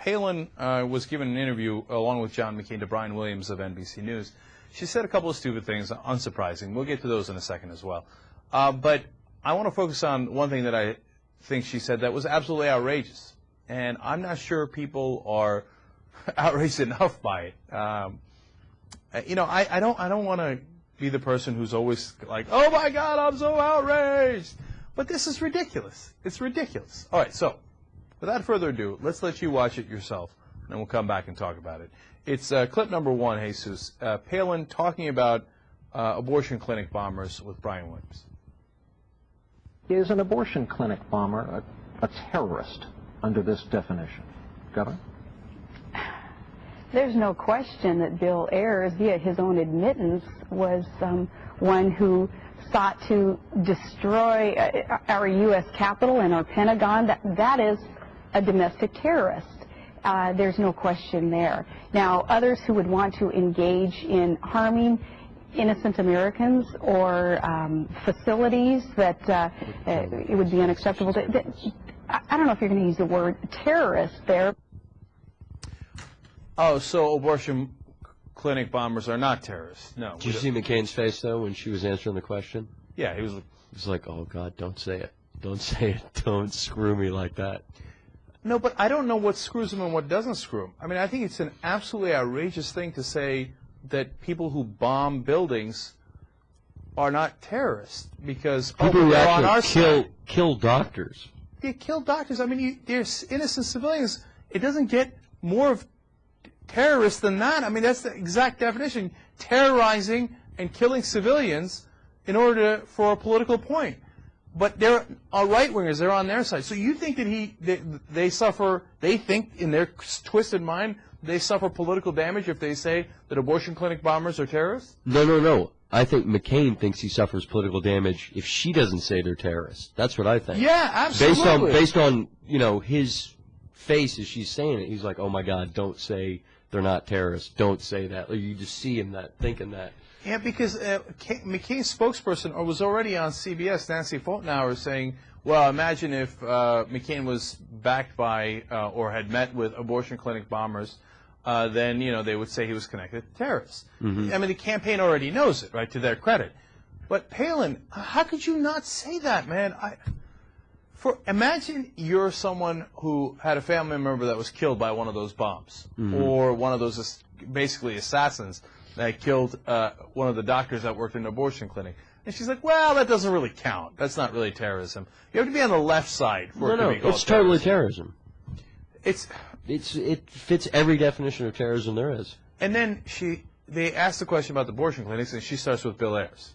Palin was given an interview along with John McCain to Brian Williams of NBC News. She said a couple of stupid things, unsurprising. We'll get to those in a second as well. But I want to focus on one thing that I think she said that was absolutely outrageous. And I'm not sure people are outraged enough by it. You know, I don't want to be the person who's always like, oh my God, I'm so outraged. But this is ridiculous. It's ridiculous. All right, so without further ado, let's let you watch it yourself, and then we'll come back and talk about it. It's clip number one, Jesus. Palin talking about abortion clinic bombers with Brian Williams. Is an abortion clinic bomber a terrorist under this definition? Governor? There's no question that Bill Ayers, via his own admittance, was one who sought to destroy our U.S. Capitol and our Pentagon. That is a domestic terrorist. There's no question there. Now, others who would want to engage in harming innocent Americans or facilities that it would be unacceptable. I don't know if you're going to use the word terrorist there. Oh, so abortion clinic bombers are not terrorists? No. Did you see McCain's face, though, when she was answering the question? Yeah, he was like, oh, God, don't say it. Don't say it. Don't screw me like that. No, but I don't know what screws him and what doesn't screw him. I mean, I think it's an absolutely outrageous thing to say that people who bomb buildings are not terrorists because people who on our kill doctors. They kill doctors. I mean, there's innocent civilians. It doesn't get more of terrorists than that. I mean, that's the exact definition: terrorizing and killing civilians in order for a political point. But they're right-wingers. They're on their side. So you think that they suffer? They think in their twisted mind they suffer political damage if they say that abortion clinic bombers are terrorists? No. I think McCain thinks he suffers political damage if she doesn't say they're terrorists. That's what I think. Yeah, absolutely. Based on you know his face as she's saying it, he's like, oh my God, don't say they're not terrorists. Don't say that. Or you just see him thinking that. Yeah, because McCain's spokesperson was already on CBS, Nancy Foltenauer, saying, well, imagine if McCain was backed by or had met with abortion clinic bombers, then, you know, they would say he was connected to terrorists. Mm-hmm. I mean, the campaign already knows it, right, to their credit. But Palin, how could you not say that, man? Imagine you're someone who had a family member that was killed by one of those bombs, mm-hmm. or one of those basically assassins that killed one of the doctors that worked in an abortion clinic. And she's like, well, that doesn't really count. That's not really terrorism. You have to be on the left side for it to be called it's totally terrorism. It fits every definition of terrorism there is. And then they asked the question about the abortion clinics, and she starts with Bill Ayers.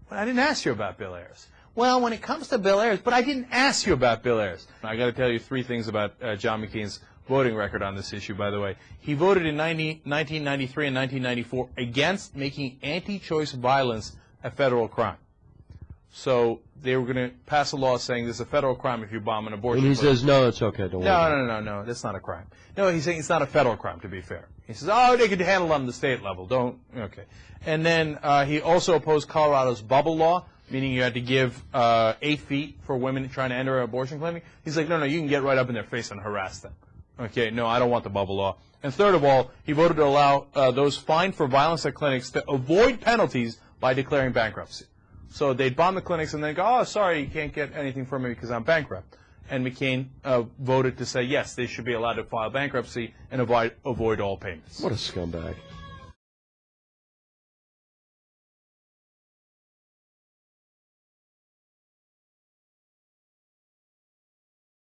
Well, I didn't ask you about Bill Ayers. Well, when it comes to Bill Ayers, but I didn't ask you about Bill Ayers. I got to tell you three things about John McCain's voting record on this issue, by the way. He voted in 1993 and 1994 against making anti-choice violence a federal crime. So they were going to pass a law saying there's a federal crime if you bomb an abortion clinic. And he says, no, it's okay, don't worry. No, that's not a crime. No, he's saying it's not a federal crime, to be fair. He says, oh, they could handle it on the state level. Okay. And then he also opposed Colorado's bubble law, meaning you had to give 8 feet for women trying to enter an abortion clinic. He's like, no, you can get right up in their face and harass them. Okay, no, I don't want the bubble law. And third of all, he voted to allow those fined for violence at clinics to avoid penalties by declaring bankruptcy. So they'd bomb the clinics and then go, oh, sorry, you can't get anything from me because I'm bankrupt. And McCain voted to say, yes, they should be allowed to file bankruptcy and avoid all payments. What a scumbag.